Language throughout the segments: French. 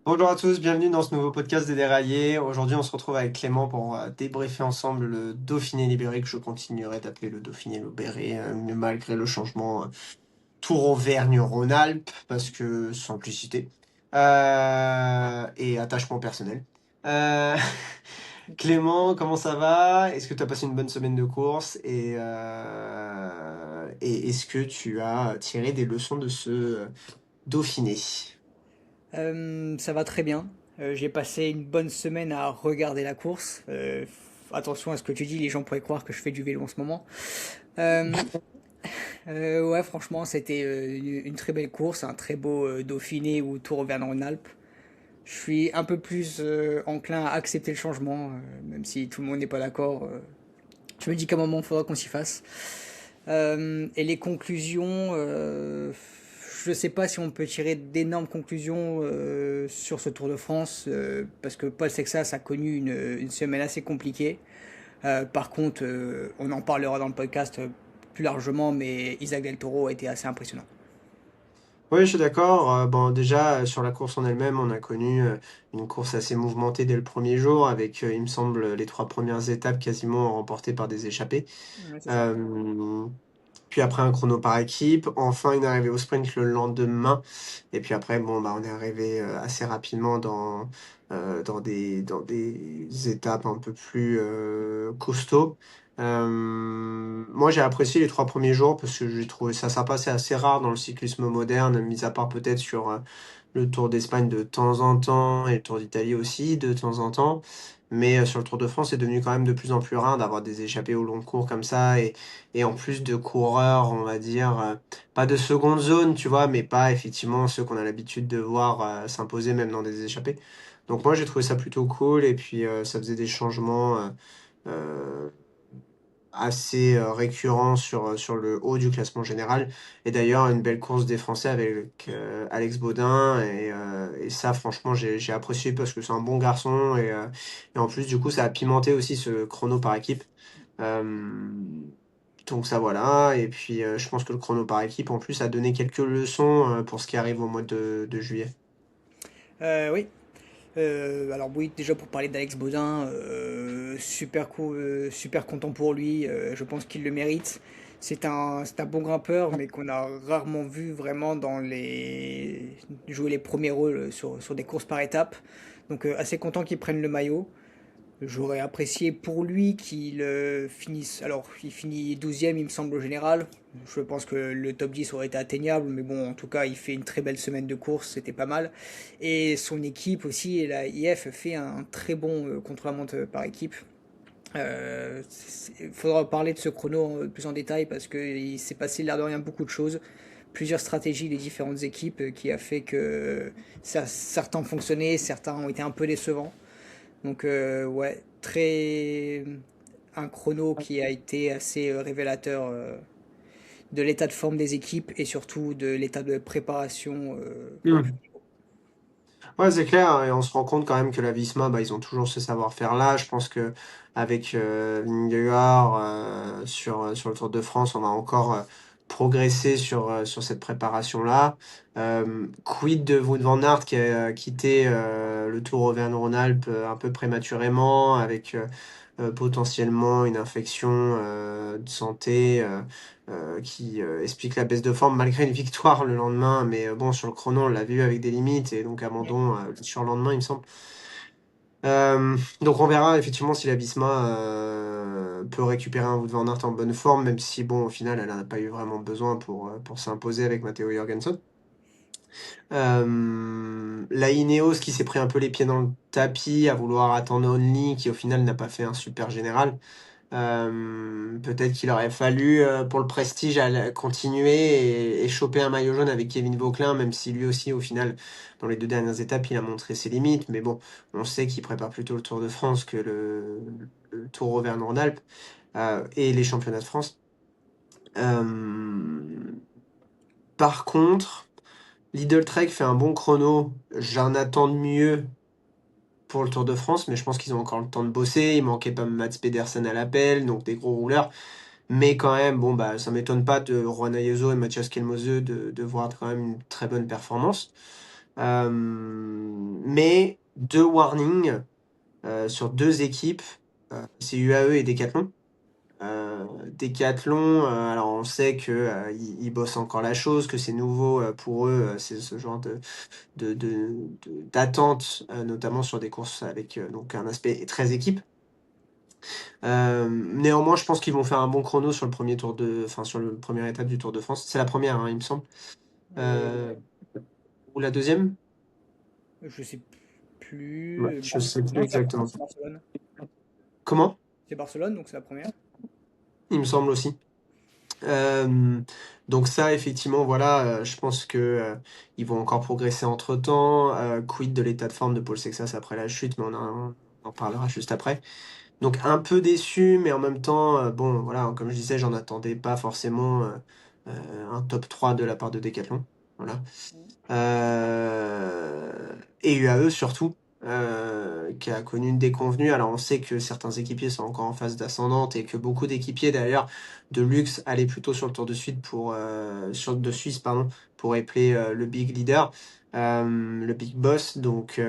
Bonjour à tous, bienvenue dans ce nouveau podcast des Déraillés. Aujourd'hui, on se retrouve avec Clément pour débriefer ensemble le Dauphiné libéré, que je continuerai d'appeler le Dauphiné libéré, malgré le changement Tour Auvergne-Rhône-Alpes, parce que simplicité et attachement personnel. Euh, Clément, comment ça va? Est-ce que tu as passé une bonne semaine de course et est-ce que tu as tiré des leçons de ce Dauphiné? Ça va très bien. J'ai passé une bonne semaine à regarder la course. Attention à ce que tu dis, les gens pourraient croire que je fais du vélo en ce moment. Euh, ouais, franchement, c'était une très belle course, un très beau Dauphiné ou Tour Auvergne-Rhône-Alpes. Je suis un peu plus enclin à accepter le changement, même si tout le monde n'est pas d'accord. Je me dis qu'à un moment, il faudra qu'on s'y fasse. Et les conclusions, je ne sais pas si on peut tirer d'énormes conclusions sur ce Tour de France, parce que Paul Sexas a connu une semaine assez compliquée. Par contre, on en parlera dans le podcast plus largement, mais Isaac Del Toro a été assez impressionnant. Oui, je suis d'accord. Bon, déjà, sur la course en elle-même, on a connu une course assez mouvementée dès le premier jour, avec, il me semble, les trois premières étapes quasiment remportées par des échappés. Ouais, c'est ça. Euh, Puis après, un chrono par équipe. Enfin, une arrivée au sprint le lendemain. Et puis après, bon, bah, on est arrivé assez rapidement dans des étapes un peu plus costauds. Moi, j'ai apprécié les trois premiers jours parce que j'ai trouvé ça sympa. C'est assez rare dans le cyclisme moderne, mis à part peut-être sur le Tour d'Espagne de temps en temps et le Tour d'Italie aussi de temps en temps. Mais sur le Tour de France, c'est devenu quand même de plus en plus rare d'avoir des échappées au long cours comme ça. Et en plus de coureurs, on va dire, pas de seconde zone, tu vois, mais pas effectivement ceux qu'on a l'habitude de voir s'imposer même dans des échappées. Donc moi, j'ai trouvé ça plutôt cool. Et puis, ça faisait des changements euh, assez récurrent sur le haut du classement général. Et d'ailleurs, une belle course des Français avec Alex Baudin. Et ça, franchement, j'ai apprécié parce que c'est un bon garçon. Et en plus, du coup, ça a pimenté aussi ce chrono par équipe. Euh, donc ça, voilà. Et puis, je pense que le chrono par équipe, en plus, a donné quelques leçons pour ce qui arrive au mois de juillet. Oui. Alors oui, déjà pour parler d'Alex Baudin, super content pour lui. Je pense qu'il le mérite. C'est un bon grimpeur, mais qu'on a rarement vu vraiment jouer les premiers rôles sur des courses par étapes. Donc assez content qu'il prenne le maillot. J'aurais apprécié pour lui qu'il finisse. Alors, il finit 12e, il me semble, au général. Je pense que le top 10 aurait été atteignable, mais bon, en tout cas, il fait une très belle semaine de course, c'était pas mal. Et son équipe aussi, et la IF, fait un très bon contre-la-montre par équipe. Il faudra parler de ce chrono plus en détail parce qu'il s'est passé l'air de rien beaucoup de choses. Plusieurs stratégies des différentes équipes qui a fait que certains ont fonctionné, certains ont été un peu décevants. Donc ouais, un chrono qui a été assez révélateur de l'état de forme des équipes et surtout de l'état de préparation pour le Hmm. Ouais, c'est clair, et on se rend compte quand même que la Visma, bah, ils ont toujours ce savoir-faire-là. Je pense que avec Vingegaard sur le Tour de France, on va encore progresser sur cette préparation-là. Quid de Wout van Aert qui a quitté le Tour Auvergne-Rhône-Alpes un peu prématurément, avec potentiellement une infection de santé qui explique la baisse de forme malgré une victoire le lendemain. Mais bon, sur le chrono, on l'a vu avec des limites et donc abandon le surlendemain, il me semble. Donc on verra effectivement si la Visma peut récupérer un Wout van Aert en bonne forme, même si bon, au final, elle n'a pas eu vraiment besoin pour s'imposer avec Matteo Jorgensen. La Ineos qui s'est pris un peu les pieds dans le tapis à vouloir attendre Only, qui au final n'a pas fait un super général. Peut-être qu'il aurait fallu, pour le prestige, continuer et choper un maillot jaune avec Kevin Vauquelin, même si lui aussi, au final, dans les deux dernières étapes, il a montré ses limites. Mais bon, on sait qu'il prépare plutôt le Tour de France que le Tour Auvergne-Rhône-Alpes et les championnats de France. Euh, Par contre, Lidl Trek fait un bon chrono. J'en attends de mieux pour le Tour de France, mais je pense qu'ils ont encore le temps de bosser. Il manquait pas Mats Pedersen à l'appel, donc des gros rouleurs. Mais quand même, bon, bah, ça m'étonne pas de Juan Ayuso et Mathias Kelmose de voir quand même une très bonne performance. Mais deux warnings sur deux équipes, c'est UAE et Decathlon. Decathlon, alors on sait que ils bossent encore la chose, que c'est nouveau pour eux, c'est ce genre d'attente, notamment sur des courses avec donc un aspect très équipe. Néanmoins, je pense qu'ils vont faire un bon chrono sur le premier tour enfin sur le première étape du Tour de France. C'est la première, hein, il me semble. Ouais. Euh, ou la deuxième? Je sais plus. Ouais, je sais plus Non, c'est la première, exactement. c'est Barcelone. Comment? C'est Barcelone, donc c'est la première. Il me semble aussi. Euh, donc ça, effectivement, voilà, je pense que ils vont encore progresser entre-temps. Quid de l'état de forme de Paul Sexas après la chute, mais on en parlera juste après. Donc un peu déçu, mais en même temps, bon, voilà, comme je disais, j'en attendais pas forcément un top 3 de la part de Decathlon. Voilà. Et UAE surtout, qui a connu une déconvenue. Alors on sait que certains équipiers sont encore en phase d'ascendante et que beaucoup d'équipiers d'ailleurs de luxe allaient plutôt sur le Tour de Suisse de Suisse pardon, pour épeler le big leader, le big boss. Donc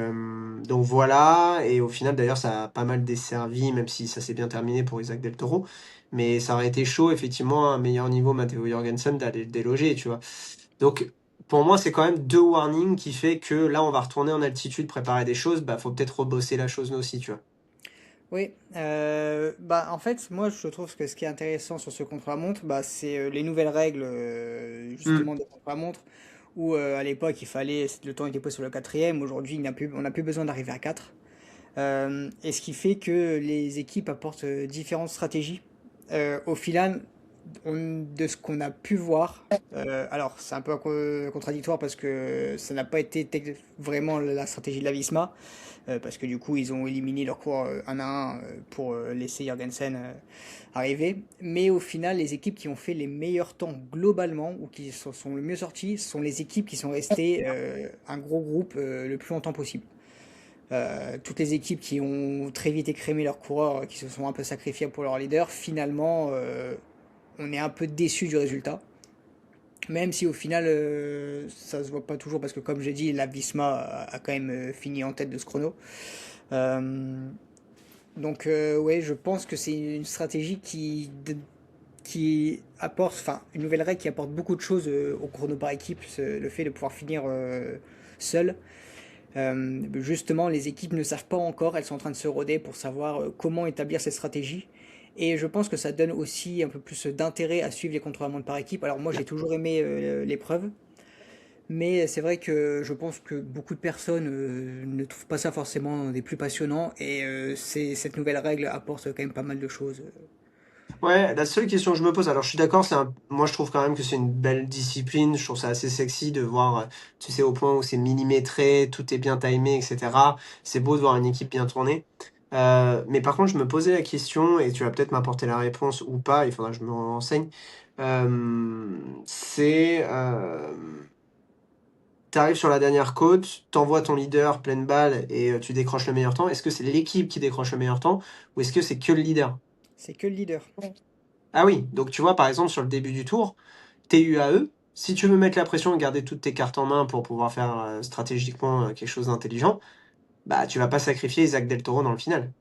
voilà. Et au final d'ailleurs ça a pas mal desservi, même si ça s'est bien terminé pour Isaac Del Toro. Mais ça aurait été chaud, effectivement, à un meilleur niveau, Matteo Jorgensen, d'aller le déloger, tu vois. Donc, pour moi, c'est quand même deux warnings qui fait que là, on va retourner en altitude, préparer des choses, bah, faut peut-être rebosser la chose nous aussi, tu vois. Oui, bah en fait, moi je trouve que ce qui est intéressant sur ce contre-la-montre, bah, c'est les nouvelles règles Hmm. justement des contre-la-montre, où à l'époque il fallait, le temps était posé sur le quatrième, aujourd'hui on n'a plus besoin d'arriver à 4. Et ce qui fait que les équipes apportent différentes stratégies. Au final, de ce qu'on a pu voir, alors c'est un peu contradictoire parce que ça n'a pas été vraiment la stratégie de la Visma, parce que du coup ils ont éliminé leur cours un à un pour laisser Jorgensen arriver. Mais au final, les équipes qui ont fait les meilleurs temps globalement, ou qui sont le mieux sortis, sont les équipes qui sont restées un gros groupe le plus longtemps possible. Toutes les équipes qui ont très vite écrémé leurs coureurs, qui se sont un peu sacrifiés pour leur leader, finalement, on est un peu déçu du résultat. Même si au final, ça se voit pas toujours, parce que comme j'ai dit, la Visma a quand même fini en tête de ce chrono. Euh, ouais, je pense que c'est une stratégie qui apporte, enfin, une nouvelle règle qui apporte beaucoup de choses au chrono par équipe, le fait de pouvoir finir seul. Justement, les équipes ne savent pas encore, elles sont en train de se roder pour savoir comment établir cette stratégie. Et je pense que ça donne aussi un peu plus d'intérêt à suivre les contre-la-montre par équipe. Alors moi j'ai toujours aimé l'épreuve, mais c'est vrai que je pense que beaucoup de personnes ne trouvent pas ça forcément des plus passionnants, et cette nouvelle règle apporte quand même pas mal de choses. Ouais, la seule question que je me pose, alors je suis d'accord, moi je trouve quand même que c'est une belle discipline, je trouve ça assez sexy de voir, tu sais, au point où c'est millimétré, tout est bien timé, etc. C'est beau de voir une équipe bien tournée. Mais par contre, je me posais la question, et tu vas peut-être m'apporter la réponse ou pas, il faudra que je me renseigne. C'est, t'arrives sur la dernière côte, t'envoies ton leader pleine balle et tu décroches le meilleur temps. Est-ce que c'est l'équipe qui décroche le meilleur temps ou est-ce que c'est que le leader? C'est que le leader. Ah oui, donc tu vois, par exemple, sur le début du tour, TUAE, si tu veux mettre la pression et garder toutes tes cartes en main pour pouvoir faire stratégiquement quelque chose d'intelligent, bah tu vas pas sacrifier Isaac Del Toro dans le final.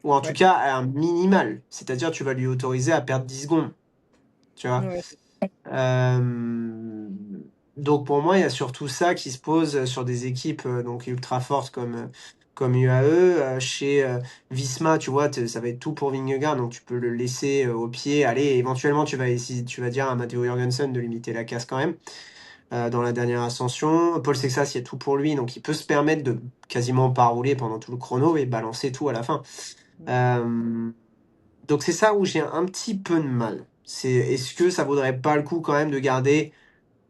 Ou en tout Ouais. cas à un minimal, c'est-à-dire tu vas lui autoriser à perdre 10 secondes, tu vois. Ouais. Euh, donc pour moi, il y a surtout ça qui se pose sur des équipes donc ultra fortes comme UAE. Chez Visma, tu vois, ça va être tout pour Vingegaard, donc tu peux le laisser au pied. Allez, éventuellement, tu vas dire à Matteo Jorgensen de limiter la casse quand même dans la dernière ascension. Paul Sexas, il y a tout pour lui, donc il peut se permettre de quasiment pas rouler pendant tout le chrono et balancer tout à la fin. Euh, donc c'est ça où j'ai un petit peu de mal. C'est est-ce que ça vaudrait pas le coup quand même de garder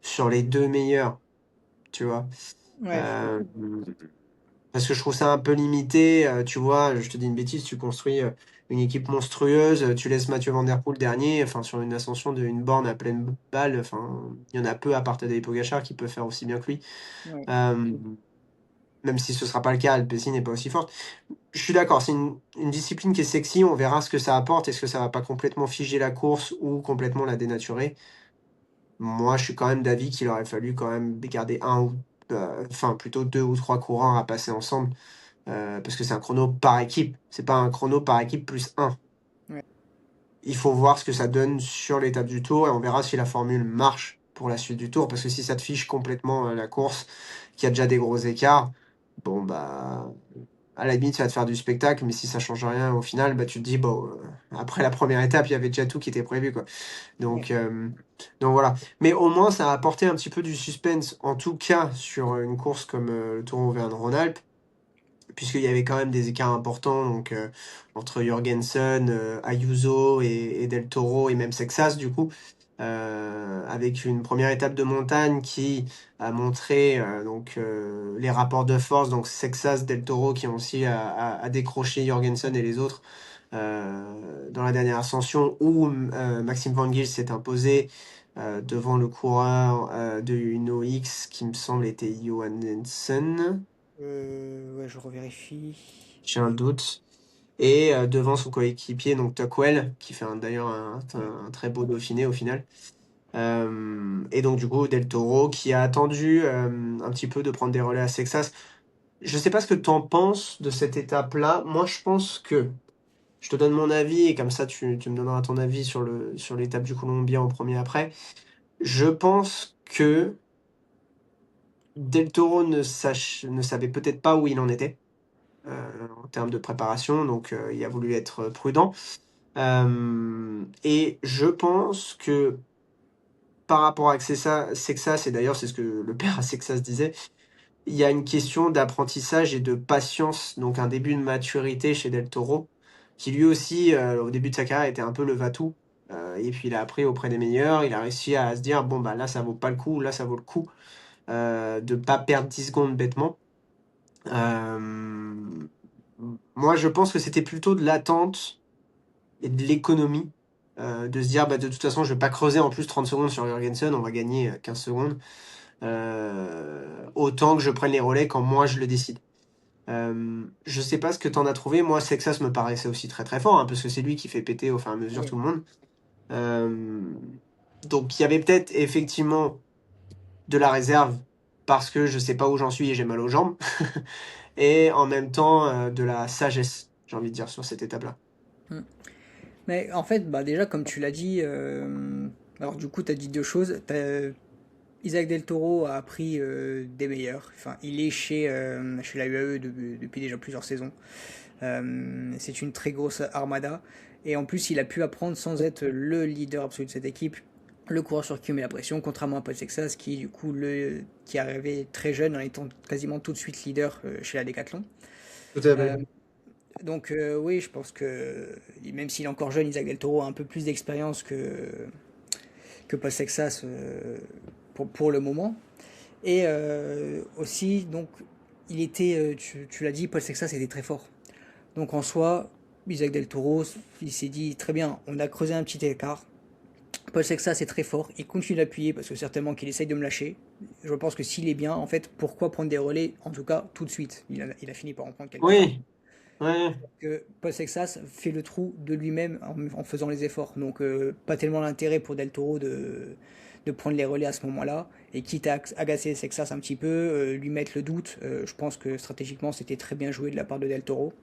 sur les deux meilleurs, tu vois. Ouais. Euh, Parce que je trouve ça un peu limité. Tu vois, je te dis une bêtise, tu construis une équipe monstrueuse, tu laisses Mathieu Van Der Poel dernier, enfin sur une ascension d'une borne à pleine balle, enfin il y en a peu à part Tadej Pogacar qui peut faire aussi bien que lui. Ouais. Euh, Même si ce sera pas le cas, Alpecin n'est pas aussi forte. Je suis d'accord, c'est une discipline qui est sexy, on verra ce que ça apporte, est-ce que ça va pas complètement figer la course ou complètement la dénaturer. Moi, je suis quand même d'avis qu'il aurait fallu quand même garder un ou enfin plutôt 2 ou 3 coureurs à passer ensemble, parce que c'est un chrono par équipe. C'est pas un chrono par équipe plus un. Ouais, Il faut voir ce que ça donne sur l'étape du Tour et on verra si la formule marche pour la suite du Tour. Parce que si ça te fiche complètement, la course, qu'il y a déjà des gros écarts, bon, bah, à la limite, ça va te faire du spectacle, mais si ça change rien au final, bah, tu te dis: «Bon, après la première étape, il y avait déjà tout qui était prévu, quoi». ouais, Donc voilà. Mais au moins, ça a apporté un petit peu du suspense, en tout cas sur, une course comme, le Tour Auvergne-Rhône-Alpes, puisqu'il y avait quand même des écarts importants donc entre Jorgensen, Ayuso et Del Toro et même Sexas du coup, avec une première étape de montagne qui a montré, donc les rapports de force, donc Sexas, Del Toro qui ont aussi à décrocher Jorgensen et les autres, dans la dernière ascension où, Maxime Van Gils s'est imposé, devant le coureur, de Uno X qui me semble était Johannessen. ouais, je revérifie. J'ai un doute. Et devant son coéquipier, donc Tuckwell, qui fait d'ailleurs Ouais, un très beau Dauphiné au final. Et donc du coup, Del Toro, qui a attendu un petit peu de prendre des relais à Sexas. Je sais pas ce que tu en penses de cette étape-là. Moi, je pense que je te donne mon avis et comme ça, tu me donneras ton avis sur l'étape du Colombien au premier après. Je pense que Del Toro ne savait peut-être pas où il en était en termes de préparation, donc il a voulu être prudent. Et je pense que par rapport à Sexas, et d'ailleurs c'est ce que le père à Sexas disait, il y a une question d'apprentissage et de patience, donc un début de maturité chez Del Toro, qui lui aussi, au début de sa carrière, était un peu le va-tout. Et puis il a appris auprès des meilleurs, il a réussi à se dire, bon bah là ça vaut pas le coup, là ça vaut le coup, de pas perdre 10 secondes bêtement. Euh, Moi je pense que c'était plutôt de l'attente et de l'économie, de se dire bah, de toute façon je vais pas creuser en plus 30 secondes sur Jorgensen, on va gagner 15 secondes, autant que je prenne les relais quand moi je le décide. Je sais pas ce que t'en as trouvé, moi Sexas me paraissait aussi très très fort, hein, parce que c'est lui qui fait péter au fur et à mesure tout ouais. le monde. Euh, donc il y avait peut-être effectivement de la réserve parce que je sais pas où j'en suis et j'ai mal aux jambes, et en même temps de la sagesse, j'ai envie de dire, sur cette étape-là. Hmm. Mais en fait, bah déjà, comme tu l'as dit, alors du coup, tu as dit deux choses. Isaac Del Toro a appris des meilleurs. Enfin, il est chez la UAE depuis déjà plusieurs saisons. C'est une très grosse armada. Et en plus, il a pu apprendre sans être le leader absolu de cette équipe, le coureur sur qui on met la pression, contrairement à Paul Sexas, qui du coup qui est arrivé très jeune en étant quasiment tout de suite leader chez la Decathlon. Tout à Euh, fait. donc oui, je pense que même s'il est encore jeune, Isaac Del Toro a un peu plus d'expérience que Paul Sexas pour le moment. Et aussi, donc, tu l'as dit, Paul Sexas était très fort. Donc en soi, Isaac Del Toro, il s'est dit très bien, on a creusé un petit écart. Paul Sexas est très fort, il continue d'appuyer parce que certainement qu'il essaye de me lâcher. Je pense que s'il est bien, en fait, pourquoi prendre des relais, en tout cas tout de suite. Il a fini par en prendre quelques-uns. Oui, ouais. Que Paul Sexas fait le trou de lui-même en faisant les efforts. Donc pas tellement l'intérêt pour Del Toro de prendre les relais à ce moment-là. Et quitte à agacer Sexas un petit peu, lui mettre le doute, je pense que stratégiquement c'était très bien joué de la part de Del Toro.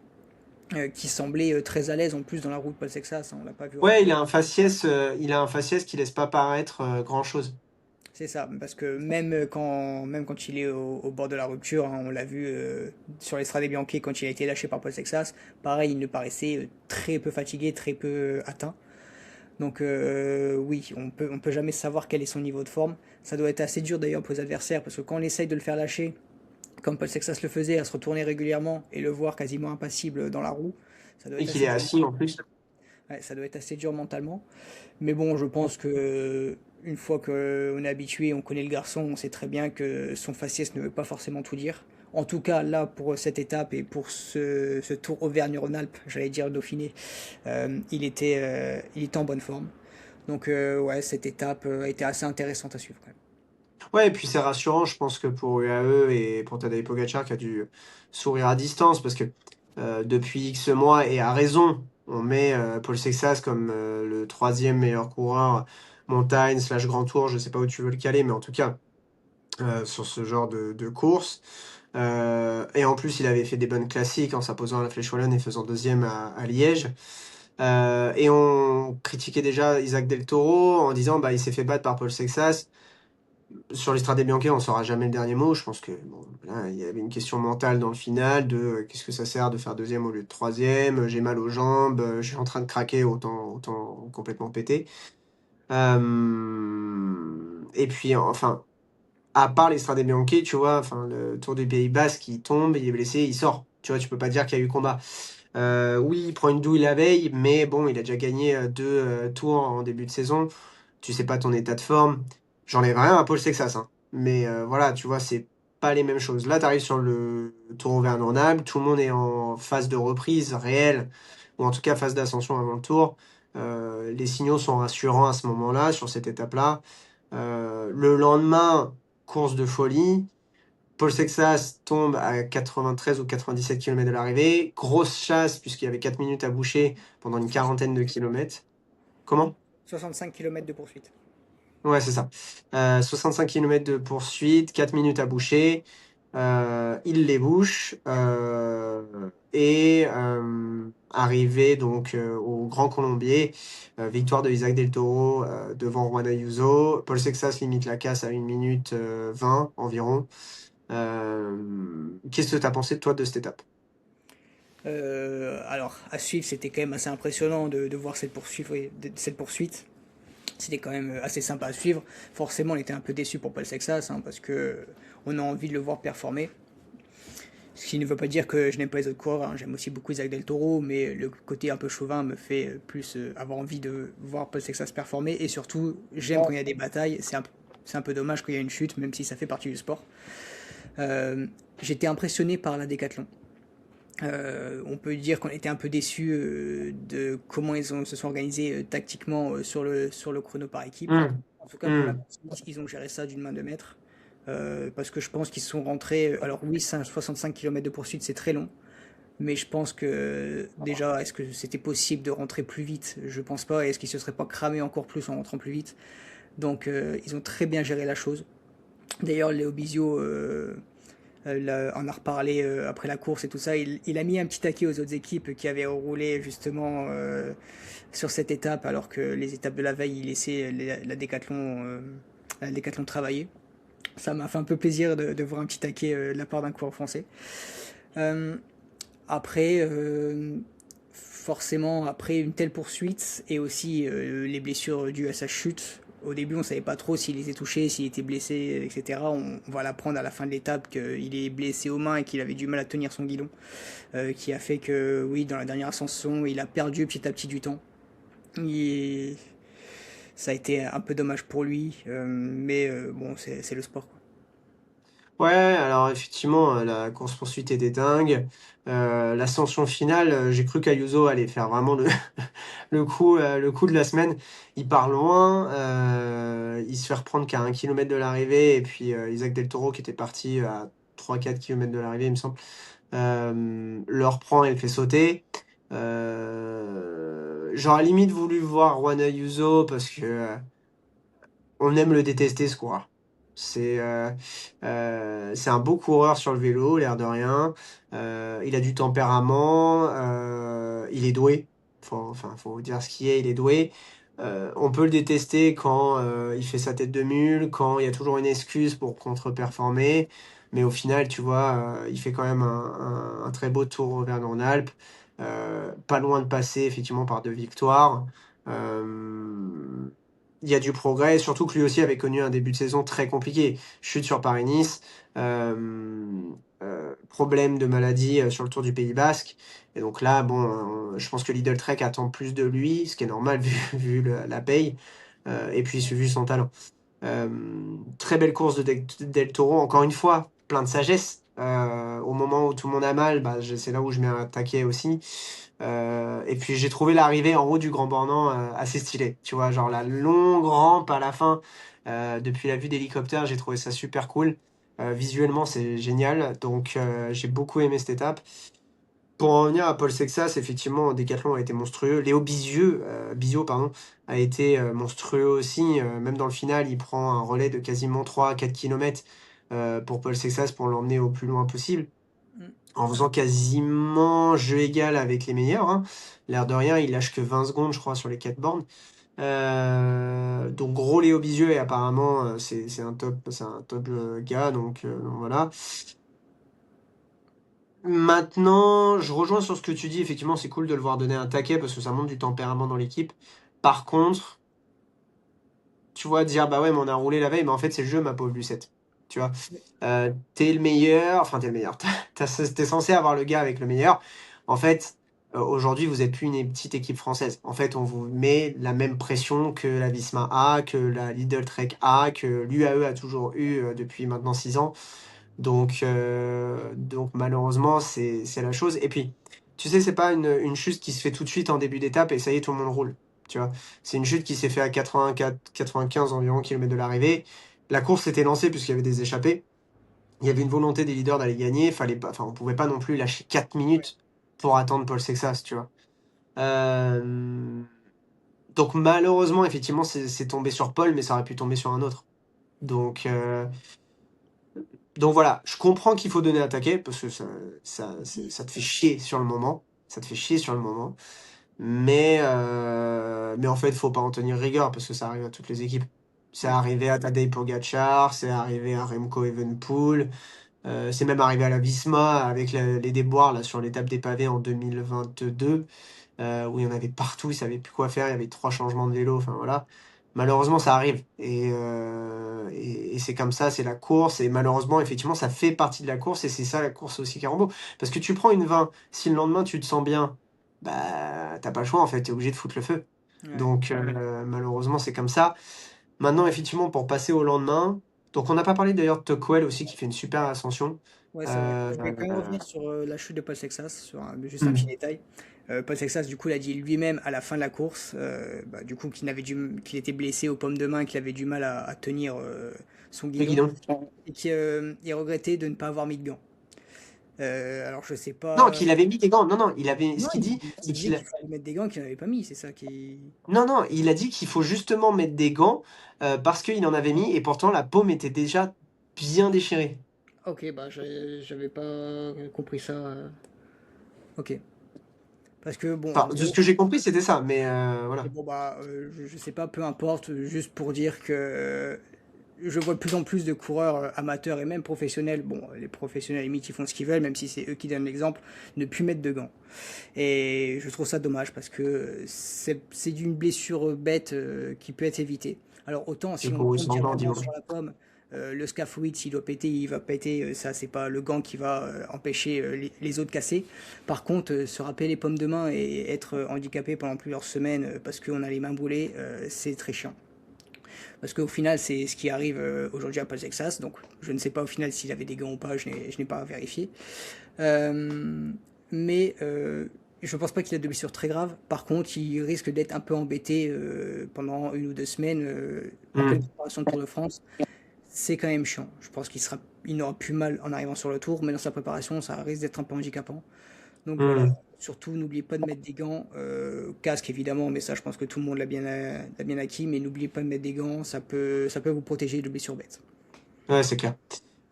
Qui semblait très à l'aise en plus dans la route Paul Sexas, hein, on l'a pas vu Ouais, rater. il a un faciès qui laisse pas paraître grand-chose. C'est ça, parce que même quand il est au bord de la rupture, hein, on l'a vu sur l'Estrade Bianchi quand il a été lâché par Paul Sexas, pareil, il ne paraissait très peu fatigué, très peu atteint. Donc oui, on peut jamais savoir quel est son niveau de forme. Ça doit être assez dur d'ailleurs pour les adversaires, parce que quand on essaye de le faire lâcher, comme Paul Sexas le faisait, à se retourner régulièrement et le voir quasiment impassible dans la roue, ça doit Et être qu'il assez est dur. assis en plus. Ouais, ça doit être assez dur mentalement. Mais bon, je pense que une fois qu'on est habitué, on connaît le garçon, on sait très bien que son faciès ne veut pas forcément tout dire. En tout cas, là, pour cette étape et pour ce Tour Auvergne-Rhône-Alpes, j'allais dire Dauphiné, il était en bonne forme. Donc, ouais, cette étape a été assez intéressante à suivre quand même. Ouais, et puis c'est rassurant, je pense que pour UAE et pour Tadej Pogacar qui a dû sourire à distance parce que depuis X mois, et à raison, on met Paul Sexas comme le troisième meilleur coureur montagne slash grand tour, je sais pas où tu veux le caler, mais en tout cas, sur ce genre de course. Et en plus, il avait fait des bonnes classiques en s'imposant à la Flèche Wallonne et faisant deuxième à Liège. Et on critiquait déjà Isaac Del Toro en disant bah il s'est fait battre par Paul Sexas. Sur l'Estrade Bianche, on saura jamais le dernier mot. Je pense que bon, là, il y avait une question mentale dans le final de qu'est-ce que ça sert de faire deuxième au lieu de troisième. J'ai mal aux jambes, je suis en train de craquer, autant complètement péter. Et puis enfin, à part l'Estrade Bianche, tu vois, enfin le Tour du Pays Basque, il tombe, il est blessé, il sort. Tu vois, tu peux pas dire qu'il y a eu combat. Oui, il prend une douille la veille, mais bon, il a déjà gagné deux tours en début de saison. Tu sais pas ton état de forme. J'enlève rien à Paul Sexas, hein. Mais voilà, tu vois, c'est pas les mêmes choses. Là, tu arrives sur le Tour Auvergne-Rhône-Alpes, tout le monde est en phase de reprise réelle, ou en tout cas phase d'ascension avant le Tour. Les signaux sont rassurants à ce moment-là, sur cette étape-là. Le lendemain, course de folie. Paul Sexas tombe à 93 ou 97 km de l'arrivée. Grosse chasse, puisqu'il y avait 4 minutes à boucher pendant une quarantaine de kilomètres. Comment? 65 km de poursuite. Ouais, c'est ça. 65 km de poursuite, 4 minutes à boucher. Il les bouche. Arrivé donc au Grand Colombier, victoire de Isaac Del Toro devant Juan Ayuso. Paul Sexas limite la casse à 1 minute 20 environ. Qu'est-ce que tu as pensé de toi de cette étape? Alors, à suivre, c'était quand même assez impressionnant de voir cette poursuite. C'était quand même assez sympa à suivre. Forcément, on était un peu déçu pour Paul Sexas, hein, parce que on a envie de le voir performer. Ce qui ne veut pas dire que je n'aime pas les autres coureurs, hein. J'aime aussi beaucoup Isaac Del Toro, mais le côté un peu chauvin me fait plus avoir envie de voir Paul Sexas performer. Et surtout, j'aime quand il y a des batailles. C'est un peu dommage quand il y a une chute, même si ça fait partie du sport. Euh, J'étais impressionné par la décathlon. On peut dire qu'on était un peu déçu de comment se sont organisés tactiquement sur le chrono par équipe. Hum, En tout cas, pour la hum. poursuite, ils ont géré ça d'une main de maître. Parce que je pense qu'ils sont rentrés. Alors, oui, 65 km de poursuite, c'est très long. Mais je pense que déjà, est-ce que c'était possible de rentrer plus vite? Je pense pas. Est-ce qu'ils se seraient pas cramés encore plus en rentrant plus vite? Donc, ils ont très bien géré la chose. D'ailleurs, Léo Bizio on a reparlé après la course et tout ça. Il a mis un petit taquet aux autres équipes qui avaient roulé justement sur cette étape, alors que les étapes de la veille, il laissait la Décathlon travailler. Ça m'a fait un peu plaisir de voir un petit taquet de la part d'un coureur français. Euh, Après, forcément, après une telle poursuite et aussi les blessures dues à sa chute, au début, on savait pas trop s'il était touché, s'il était blessé, etc. On va l'apprendre à la fin de l'étape qu'il est blessé aux mains et qu'il avait du mal à tenir son guidon, qui a fait que, oui, dans la dernière ascension, il a perdu petit à petit du temps. Il- Ça a été un peu dommage pour lui, mais bon, c'est le sport, quoi. Ouais, alors effectivement, la course-poursuite était dingue. L'ascension finale, j'ai cru qu'Ayuso allait faire vraiment le coup de la semaine. Il part loin, il se fait reprendre qu'à 1 kilomètre de l'arrivée, et puis Isaac Del Toro, qui était parti à 3-4 kilomètres de l'arrivée, il me semble, le reprend et le fait sauter. J'aurais limite voulu voir Juan Ayuso parce que on aime le détester, ce coureur. C'est un beau coureur sur le vélo, l'air de rien. Il a du tempérament, il est doué. Faut dire ce qui est, il est doué. On peut le détester quand il fait sa tête de mule, quand il y a toujours une excuse pour contre-performer. Mais au final, tu vois, il fait quand même un très beau tour Auvergne-Rhône-Alpes. Pas loin de passer effectivement par deux victoires. Euh, il y a du progrès, surtout que lui aussi avait connu un début de saison très compliqué. Chute sur Paris-Nice, euh, problème de maladie sur le Tour du Pays Basque. Et donc là, bon, je pense que Lidl Trek attend plus de lui, ce qui est normal vu la paye, et puis vu son talent. Euh, Très belle course de Del Toro, encore une fois, plein de sagesse. Au moment où tout le monde a mal, bah, c'est là où je mets un taquet aussi. Et puis j'ai trouvé l'arrivée en haut du Grand Bornand assez stylée. Tu vois, genre la longue rampe à la fin, depuis la vue d'hélicoptère, j'ai trouvé ça super cool. Visuellement, c'est génial. Donc j'ai beaucoup aimé cette étape. pour en revenir à Paul Sexas, effectivement, Decathlon a été monstrueux. Léo Bizio, pardon, a été monstrueux aussi. Même dans le final, il prend un relais de quasiment 3 à 4 km pour Paul Sexas pour l'emmener au plus loin possible, Mm. en faisant quasiment jeu égal avec les meilleurs, hein. L'air de rien, il lâche que 20 secondes, je crois, sur les 4 bornes. Donc gros Léo Bizieux et apparemment c'est un top gars donc voilà. Maintenant, je rejoins sur ce que tu dis, effectivement c'est cool de le voir donner un taquet parce que ça montre du tempérament dans l'équipe. Par contre, tu vois dire bah ouais mais on a roulé la veille mais en fait c'est le jeu ma pauvre Lucette. Tu vois. T'es le meilleur, enfin t'es le meilleur. T'es censé avoir le gars avec le meilleur. En fait, aujourd'hui vous êtes plus une petite équipe française. En fait, on vous met la même pression que la Visma A, que la Lidl Trek A, que l'UAE a toujours eu depuis maintenant 6 ans. Donc malheureusement c'est la chose. Et puis, tu sais, c'est pas une chute qui se fait tout de suite en début d'étape et ça y est, tout le monde roule. Tu vois, c'est une chute qui s'est fait à 84, 95 environ kilomètres de l'arrivée. La course était lancée puisqu'il y avait des échappées. Il y avait une volonté des leaders d'aller gagner. Fallait pas, enfin, on pouvait pas non plus lâcher 4 Ouais. minutes pour attendre Paul Sexas, tu vois. Euh, donc malheureusement, effectivement, c'est tombé sur Paul, mais ça aurait pu tomber sur un autre. Donc, euh, donc voilà, je comprends qu'il faut donner un taquet parce que ça te fait chier sur le moment. Ça te fait chier sur le moment. Mais en fait, il faut pas en tenir rigueur parce que ça arrive à toutes les équipes. C'est Mm. arrivé à Tadej Pogacar, c'est arrivé à Remco Evenepoel, c'est même arrivé à la Visma avec les déboires là, sur l'étape des pavés en 2022, où il y en avait partout, ils savaient plus quoi faire, il y avait 3 changements de vélo, enfin voilà. Malheureusement, ça arrive. Et c'est comme ça, c'est la course. Et malheureusement, effectivement, ça fait partie de la course. Et c'est ça la course aussi qui rend beau. Parce que tu prends une 20, si le lendemain tu te sens bien, bah t'as pas le choix en fait, t'es obligé de foutre le feu. Ouais. Donc malheureusement, c'est comme ça. Maintenant, effectivement, pour passer au lendemain, donc on n'a pas parlé d'ailleurs de Tuckwell aussi qui fait une super ascension. Ouais, c'est vrai. Euh, Je vais quand même revenir sur la chute de Paul Sexas, juste un petit hmm. détail. Paul Sexas, du coup, l'a dit lui-même à la fin de la course, bah, du coup, qu'il était blessé aux pommes de main, qu'il avait du mal à tenir son Le guidon, guidon. et qu'il regrettait de ne pas avoir mis de gants. Alors, je sais Non, pas. qu'il avait mis des gants. Non, non, il avait. Non, Ce qu'il dit, il c'est disait qu'il qu'il fallait mettre des gants qu'il n'avait pas mis, c'est ça qui. Non, non, il a dit qu'il faut justement mettre des gants parce qu'il en avait mis et pourtant la paume était déjà bien déchirée. Ok, bah, j'avais pas compris ça. Ok. Parce que, bon, en Enfin, de ce gros. que j'ai compris, c'était ça, mais Et voilà. bon, bah, je sais pas, peu importe, juste pour dire que je vois de plus en plus de coureurs amateurs et même professionnels, bon, les professionnels limite ils font ce qu'ils veulent, même si c'est eux qui donnent l'exemple, ne plus mettre de gants. Et je trouve ça dommage parce que c'est d'une blessure bête qui peut être évitée. Alors autant J'ai si on couru tombe sans gants directement dimanche. sur la pomme, le scaphoïde s'il doit péter, il va péter, ça c'est pas le gant qui va empêcher les os de casser. Par contre, se râper les pommes de main et être handicapé pendant plusieurs semaines parce qu'on a les mains brûlées, c'est très chiant. Parce qu'au final, c'est ce qui arrive aujourd'hui à Paul Texas. Donc, je ne sais pas au final s'il avait des gants ou pas, je n'ai pas vérifié. Euh, mais je pense pas qu'il a de blessures très graves. Par contre, il risque d'être un peu embêté pendant 1 ou 2 semaines en pleine Hmm. préparation de Tour de France. C'est quand même chiant. Je pense il n'aura plus mal en arrivant sur le tour, mais dans sa préparation, ça risque d'être un peu handicapant. Donc voilà, Hmm. surtout n'oubliez pas de mettre des gants, casque évidemment, mais ça je pense que tout le monde l'a bien acquis, mais n'oubliez pas de mettre des gants, ça peut vous protéger de blessures bêtes. Ouais, c'est clair.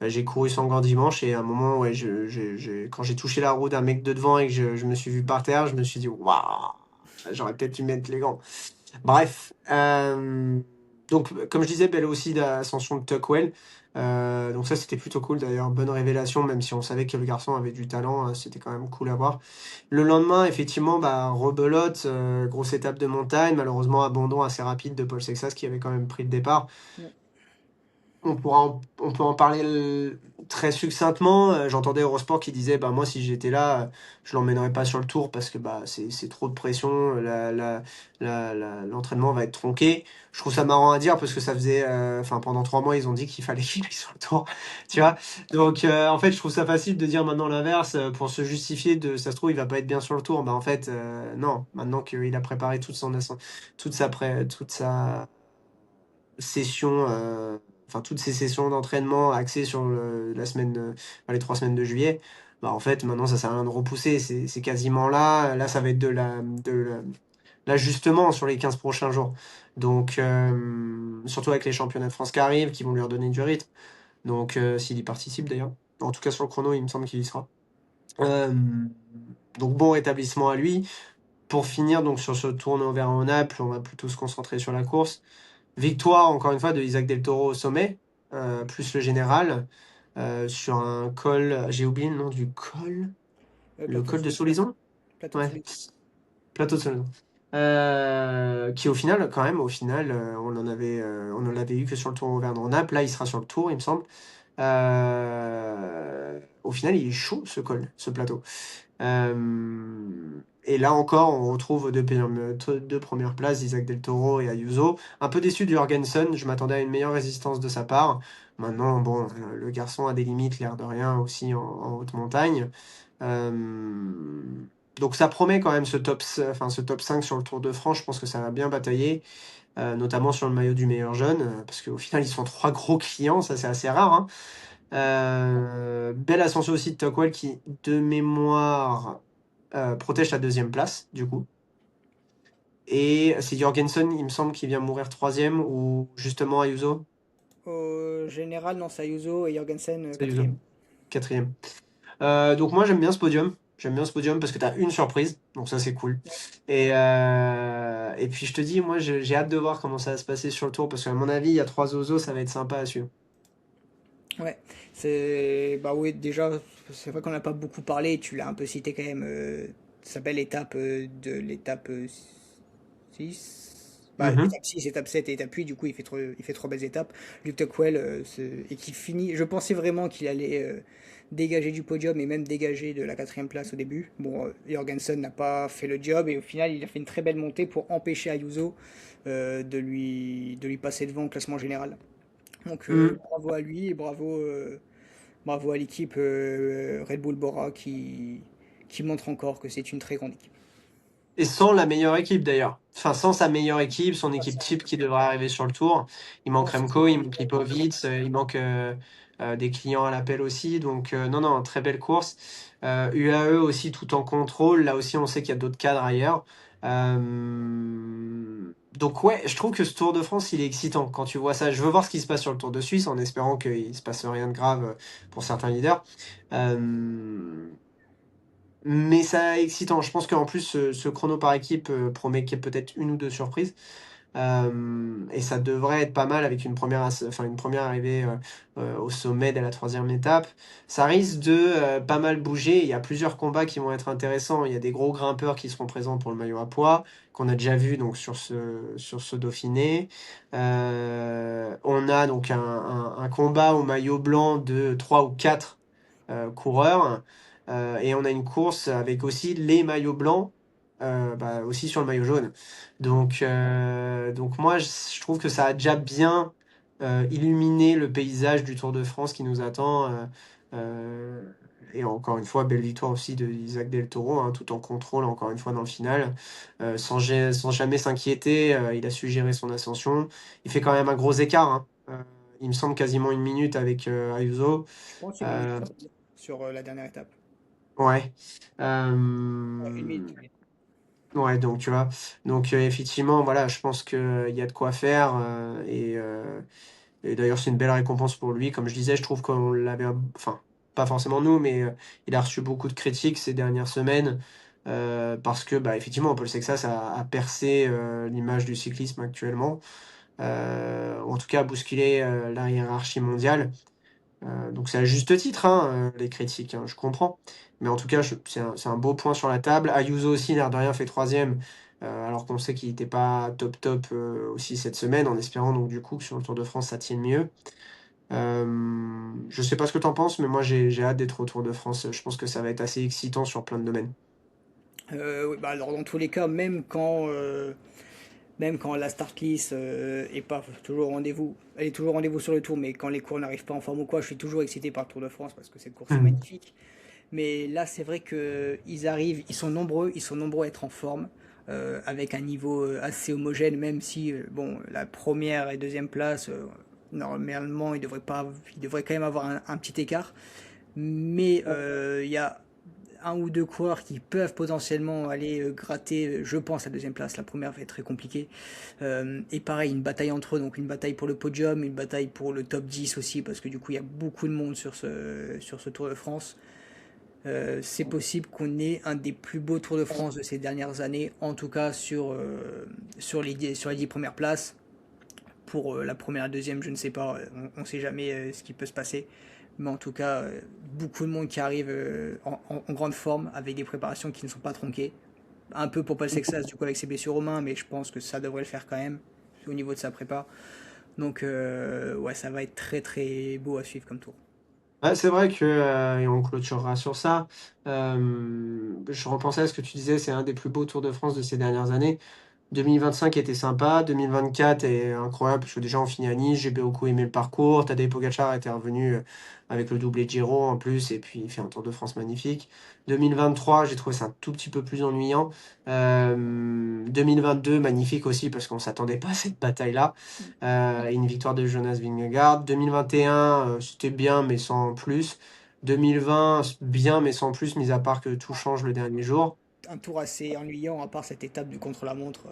J'ai couru sans gants dimanche et à un moment, ouais, quand j'ai touché la roue d'un mec de devant et que je me suis vu par terre, je me suis dit, waouh, j'aurais peut-être dû mettre les gants. Bref, donc comme je disais, belle aussi d'ascension de Tuckwell. Donc ça c'était plutôt cool d'ailleurs, bonne révélation, même si on savait que le garçon avait du talent, c'était quand même cool à voir. Le lendemain, effectivement, bah, rebelote, grosse étape de montagne, malheureusement abandon assez rapide de Paul Sexas qui avait quand même pris le départ. Ouais. On peut en parler très succinctement. J'entendais Eurosport qui disait bah moi si j'étais là, je l'emmènerais pas sur le tour parce que bah c'est trop de pression, l'entraînement va être tronqué. Je trouve ça marrant à dire parce que ça faisait enfin pendant 3 mois ils ont dit qu'il fallait qu'il aille sur le tour, tu vois. Donc en fait je trouve ça facile de dire maintenant l'inverse pour se justifier de ça se trouve il va pas être bien sur le tour. Bah en fait non, maintenant qu'il a préparé toute sa sessions, enfin toutes ces sessions d'entraînement axées sur la semaine, enfin, les 3 semaines de juillet. bah, en fait, maintenant, ça sert à rien de repousser. C'est quasiment là. Là, ça va être l'ajustement sur les 15 prochains jours. Donc, surtout avec les championnats de France qui arrivent, qui vont lui redonner du rythme. Donc, s'il y participe d'ailleurs. En tout cas, sur le chrono, il me semble qu'il y sera. Euh, donc, bon rétablissement à lui. Pour finir, donc, sur ce Tour d'Auvergne-Rhône-Alpes, on va plutôt se concentrer sur la course. Victoire, encore une fois, de Isaac Del Toro au sommet, plus le général, sur un col. J'ai oublié le nom du col. Le Plateau de col de Soulizon. Soulizon? Plateau de Ouais, Soulizon. plateau de Soulizon. Qui au final, quand même, au final, on en avait eu que sur le Tour Auvergne-Rhône-Alpes. Là, il sera sur le Tour, il me semble. Au final, il est chaud ce col, ce plateau. Et là encore, on retrouve deux premières places d'Isaac Del Toro et Ayuso. Un peu déçu du Jorgensen, je m'attendais à une meilleure résistance de sa part. Maintenant, bon, le garçon a des limites, l'air de rien, aussi en haute montagne. Euh, donc ça promet quand même ce top 5 sur le Tour de France. Je pense que ça va bien batailler, notamment sur le maillot du meilleur jeune, parce qu'au final, ils sont trois gros clients, ça c'est assez rare, hein. Belle ascension aussi de Tocqueville qui, de mémoire, protège la deuxième place, du coup. Et c'est Jorgensen, il me semble, qui vient mourir troisième, ou justement Ayuso. Au général, non, c'est Ayuso et Jorgensen C'est Ayuso, quatrième. quatrième. Donc moi j'aime bien ce podium. J'aime bien ce podium parce que tu as une surprise, donc ça c'est cool. Et puis je te dis, moi j'ai hâte de voir comment ça va se passer sur le tour parce qu'à mon avis, il y a trois oiseaux, ça va être sympa à suivre. Ouais, c'est bah oui déjà c'est vrai qu'on n'a pas beaucoup parlé, tu l'as un peu cité quand même sa belle étape de l'étape 6 bah Mhm. étape 6 étape 7 et étape 8 du coup il fait trois belles étapes. Luke Tuckwell et qui finit, je pensais vraiment qu'il allait dégager du podium et même dégager de la quatrième place au début. Bon Jorgensen n'a pas fait le job et au final il a fait une très belle montée pour empêcher Ayuso de lui passer devant au classement général. Donc Mhm. bravo à lui et bravo à l'équipe Red Bull Bora qui montre encore que c'est une très grande équipe. Et sans la meilleure équipe d'ailleurs. Enfin, sans sa meilleure équipe, son équipe type qui devrait arriver sur le tour. Il manque Remco, il manque Lipovic, il manque des clients à l'appel aussi. Donc, non, non, très belle course. UAE aussi tout en contrôle. Là aussi, on sait qu'il y a d'autres cadres ailleurs. Donc, ouais, je trouve que ce Tour de France, il est excitant quand tu vois ça. Je veux voir ce qui se passe sur le Tour de Suisse en espérant qu'il se passe rien de grave pour certains leaders. Euh, mais ça excitant. Je pense qu'en plus, ce chrono par équipe promet qu'il y ait peut-être une ou deux surprises. Et ça devrait être pas mal avec une première arrivée au sommet dès la troisième étape. Ça risque de pas mal bouger. Il y a plusieurs combats qui vont être intéressants. Il y a des gros grimpeurs qui seront présents pour le maillot à poids, qu'on a déjà vu donc, sur ce Dauphiné. On a donc un combat au maillot blanc de 3 ou 4 coureurs. Et on a une course avec aussi les maillots blancs, bah, aussi sur le maillot jaune. Donc moi, je trouve que ça a déjà bien illuminé le paysage du Tour de France qui nous attend. Et encore une fois, belle victoire aussi de Isaac Del Toro, hein, tout en contrôle, encore une fois, dans le final. Sans jamais s'inquiéter, il a su gérer son ascension. Il fait quand même un gros écart, hein. Il me semble quasiment une minute avec Ayuso. Je pense une minute Euh, sur la dernière étape. ouais. Ouais, une Euh, minute. Ouais, donc tu vois. Donc effectivement, voilà, je pense qu'il y a de quoi faire. Et d'ailleurs, c'est une belle récompense pour lui. Comme je disais, je trouve qu'on l'avait, enfin, pas forcément nous, mais il a reçu beaucoup de critiques ces dernières semaines. Parce que, bah, effectivement, Paul Sexas a percé l'image du cyclisme actuellement. Ou en tout cas, a bousculé la hiérarchie mondiale. Donc c'est à juste titre, hein, les critiques, hein, je comprends. Mais en tout cas, c'est un beau point sur la table. Ayuso aussi, l'air de rien, fait troisième, alors qu'on sait qu'il n'était pas top top aussi cette semaine, en espérant donc du coup que sur le Tour de France, ça tienne mieux. Je sais pas ce que t'en penses, mais moi j'ai hâte d'être au Tour de France. Je pense que ça va être assez excitant sur plein de domaines. Oui, bah alors dans tous les cas, même quand la start list est pas toujours au rendez-vous, elle est toujours au rendez-vous sur le tour, mais quand les cours n'arrivent pas en forme ou quoi, je suis toujours excité par le Tour de France parce que cette course est Mhm. magnifique. Mais là, c'est vrai que ils sont nombreux à être en forme, avec un niveau assez homogène, même si bon, la première et deuxième place, normalement, ils devraient quand même avoir un petit écart. mais il y a un ou deux coureurs qui peuvent potentiellement aller gratter, je pense, la deuxième place. La première va être très compliquée. Et pareil, une bataille entre eux, donc une bataille pour le podium, une bataille pour le top 10 aussi, parce que du coup, il y a beaucoup de monde sur ce Tour de France. C'est possible qu'on ait un des plus beaux Tours de France de ces dernières années, en tout cas sur les 10 premières places. Pour la première et la deuxième, je ne sais pas, on ne sait jamais ce qui peut se passer. Mais en tout cas, beaucoup de monde qui arrive en grande forme, avec des préparations qui ne sont pas tronquées. Un peu pour Paul Sexas, du coup, avec ses blessures aux mains, mais je pense que ça devrait le faire quand même, au niveau de sa prépa. Donc, ouais, ça va être très très beau à suivre comme tour. Ouais, c'est vrai que, et on clôturera sur ça. Je repensais à ce que tu disais, c'est un des plus beaux Tours de France de ces dernières années. 2025 était sympa, 2024 est incroyable parce que déjà on finit à Nice, j'ai beaucoup aimé le parcours, Tadej Pogačar était revenu avec le doublé Giro en plus et puis il fait un Tour de France magnifique. 2023 j'ai trouvé ça un tout petit peu plus ennuyant. 2022 magnifique aussi parce qu'on s'attendait pas à cette bataille-là. Et une victoire de Jonas Vingegaard. 2021 c'était bien mais sans plus. 2020 bien mais sans plus, mis à part que tout change le dernier jour. Un tour assez ennuyant, à part cette étape du contre-la-montre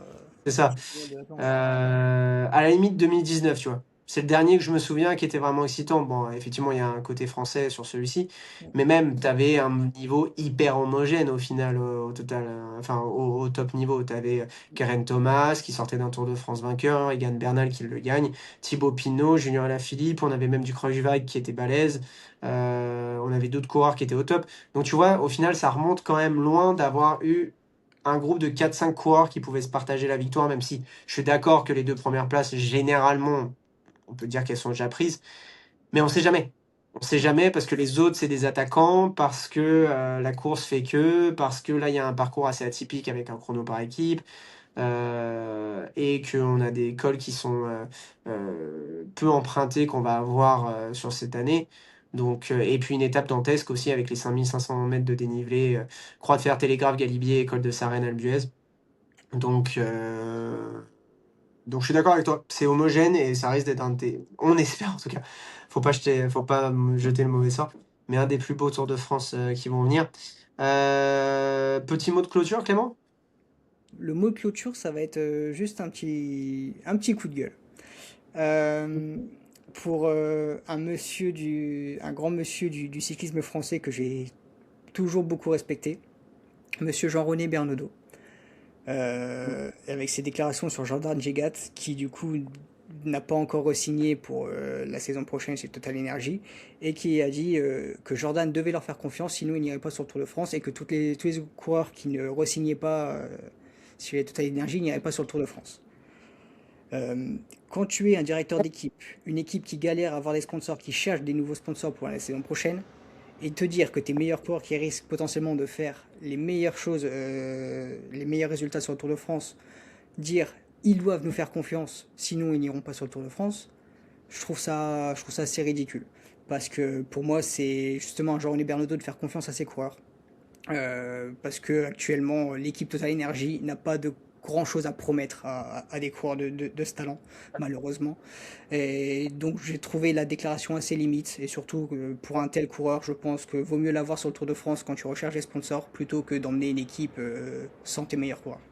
C'est ça. qui est de vacances. À la limite 2019, tu vois. C'est le dernier que je me souviens qui était vraiment excitant. Bon, effectivement, il y a un côté français sur celui-ci, mais même, tu avais un niveau hyper homogène au final, au total, enfin, au top niveau. Tu avais Karen Thomas qui sortait d'un Tour de France vainqueur, Egan Bernal qui le gagne, Thibaut Pinot, Julien Alaphilippe, on avait même du Kruijswijk qui était balèze, on avait d'autres coureurs qui étaient au top. Donc, tu vois, au final, ça remonte quand même loin d'avoir eu un groupe de 4-5 coureurs qui pouvaient se partager la victoire, même si je suis d'accord que les deux premières places, généralement, on peut dire qu'elles sont déjà prises, mais on sait jamais. On sait jamais parce que les autres, c'est des attaquants, parce que la course fait que, parce que là, il y a un parcours assez atypique avec un chrono par équipe, et qu'on a des cols qui sont peu empruntés qu'on va avoir sur cette année. Donc, et puis une étape dantesque aussi avec les 5500 mètres de dénivelé, Croix de Fer, Télégraphe, Galibier, Col de Sarenne, Albuez. Donc, donc je suis d'accord avec toi. C'est homogène et ça risque d'être un des. On espère en tout cas. Faut pas jeter le mauvais sort. Mais un des plus beaux Tours de France qui vont venir. Petit mot de clôture, Clément? Le mot clôture, ça va être juste un petit coup de gueule. Euh, pour un grand monsieur du cyclisme français que j'ai toujours beaucoup respecté, monsieur Jean-René Bernaudot, avec ses déclarations sur Jordan Jegat, qui du coup n'a pas encore re-signé pour la saison prochaine chez Total Energy, et qui a dit que Jordan devait leur faire confiance, sinon il n'irait pas sur le Tour de France, et que tous les coureurs qui ne re-signaient pas chez Total Energy n'iraient pas sur le Tour de France. Euh, Quand tu es un directeur d'équipe, une équipe qui galère à avoir des sponsors, qui cherche des nouveaux sponsors pour la saison prochaine, et te dire que tes meilleurs coureurs qui risquent potentiellement de faire les meilleures choses, les meilleurs résultats sur le Tour de France, dire ils doivent nous faire confiance, sinon ils n'iront pas sur le Tour de France, je trouve ça assez ridicule. Parce que pour moi, c'est justement un Jean-René Bernaudot de faire confiance à ses coureurs. Parce que actuellement, l'équipe Total Energy n'a pas de grand chose à promettre à des coureurs de ce talent, malheureusement. Et donc j'ai trouvé la déclaration assez limite, et surtout pour un tel coureur, je pense que vaut mieux l'avoir sur le Tour de France quand tu recherches des sponsors plutôt que d'emmener une équipe sans tes meilleurs coureurs.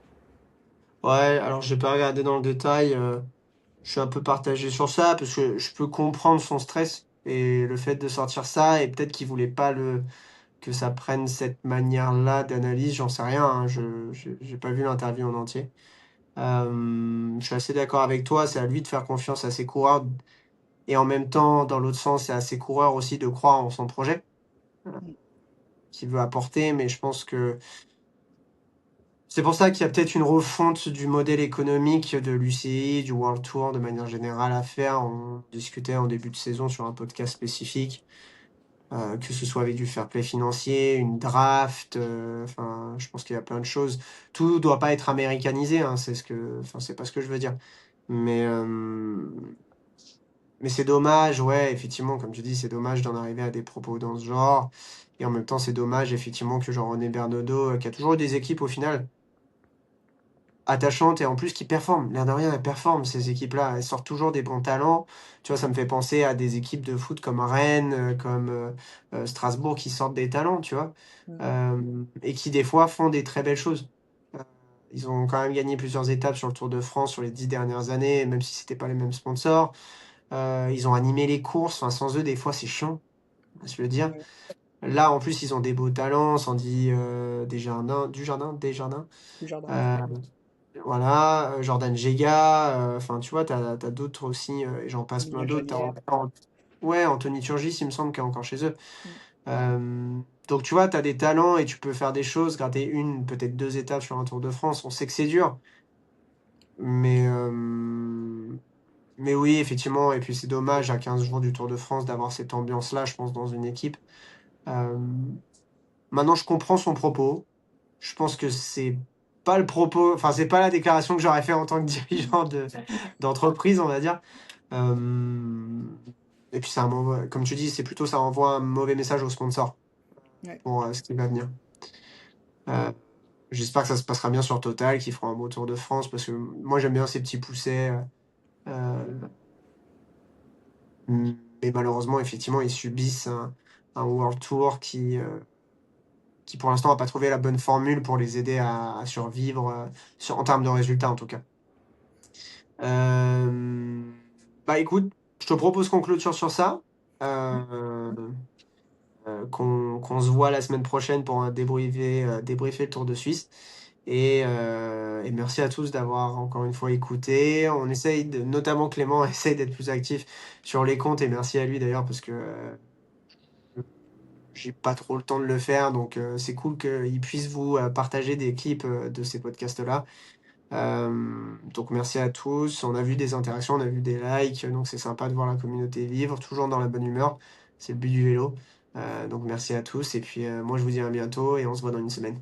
Ouais, alors j'ai pas regardé dans le détail. Je suis un peu partagé sur ça parce que je peux comprendre son stress et le fait de sortir ça et peut-être qu'il voulait pas que ça prenne cette manière-là d'analyse, j'en sais rien, hein, j'ai pas vu l'interview en entier. Je suis assez d'accord avec toi, c'est à lui de faire confiance à ses coureurs et en même temps, dans l'autre sens, c'est à ses coureurs aussi de croire en son projet qu'il veut apporter, mais je pense que c'est pour ça qu'il y a peut-être une refonte du modèle économique de l'UCI, du World Tour de manière générale à faire. On discutait en début de saison sur un podcast spécifique, que ce soit avec du fair play financier, une draft, enfin, je pense qu'il y a plein de choses. Tout doit pas être américanisé, hein, enfin, c'est pas ce que je veux dire. Mais, mais c'est dommage, ouais, effectivement, comme tu dis, c'est dommage d'en arriver à des propos dans ce genre. Et en même temps, c'est dommage, effectivement, que Jean-René Bernaudot, qui a toujours eu des équipes au final, attachantes et en plus qui performent. L'air de rien, elles performent ces équipes-là. Elles sortent toujours des bons talents. Tu vois, ça me fait penser à des équipes de foot comme Rennes, comme Strasbourg qui sortent des talents, tu vois, Mm. et qui des fois font des très belles choses. Euh, Ils ont quand même gagné plusieurs étapes sur le Tour de France sur les 10 dernières années, même si c'était pas les mêmes sponsors. Ils ont animé les courses. Enfin, sans eux, des fois, c'est chiant, on va se le dire. Ouais, Là, en plus, ils ont des beaux talents. Sandy Desjardins. du jardin, ouais. Euh, voilà, Jordan Gega. Enfin, tu vois, t'as d'autres aussi, et j'en passe plein Emilien d'autres. Jalier. Ouais, Anthony Turgis, il me semble, qu'il est encore chez eux. Mm. Donc, tu vois, tu as des talents et tu peux faire des choses, gratter une, peut-être deux étapes sur un Tour de France. On sait que c'est dur, mais, euh, mais oui, effectivement. Et puis, c'est dommage à 15 jours du Tour de France d'avoir cette ambiance-là, je pense, dans une équipe. Euh, Maintenant, je comprends son propos. Je pense que c'est pas le propos, enfin, c'est pas la déclaration que j'aurais fait en tant que dirigeant d'entreprise, on va dire. Euh, et puis, comme tu dis, c'est plutôt ça envoie un mauvais message aux sponsors Ouais. pour ce qui va venir. Euh, J'espère que ça se passera bien sur Total, qu'ils feront un beau Tour de France, parce que moi j'aime bien ces petits poussets. Euh, mais malheureusement, effectivement, ils subissent un World Tour qui pour l'instant n'a pas trouvé la bonne formule pour les aider à survivre, en termes de résultats en tout cas. Euh, Bah écoute, je te propose qu'on clôture sur ça. Euh, qu'on se voit la semaine prochaine pour débriefer le Tour de Suisse. Et merci à tous d'avoir encore une fois écouté. On essaye notamment Clément essaye d'être plus actif sur les comptes et merci à lui d'ailleurs parce que j'ai pas trop le temps de le faire. Donc c'est cool qu'il puisse vous partager des clips de ces podcasts-là. Donc merci à tous. On a vu des interactions, on a vu des likes, donc c'est sympa de voir la communauté vivre, toujours dans la bonne humeur. C'est le but du vélo. Donc merci à tous et puis moi je vous dis à bientôt et on se voit dans une semaine.